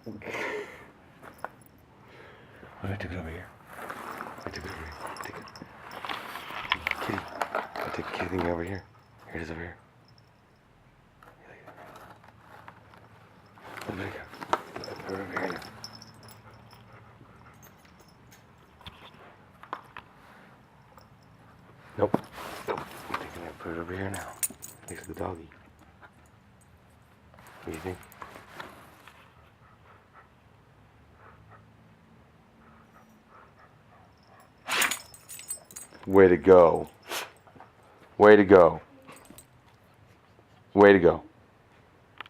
I took it over here. I took it over here. Take it. Kitty. I took the kitty thing over here. Here it is over here. Let me go. Put it over here now. Nope. Nope. I'm taking it. Put it over here now. Next to the doggy. What do you think? Way to go. Way to go. Way to go.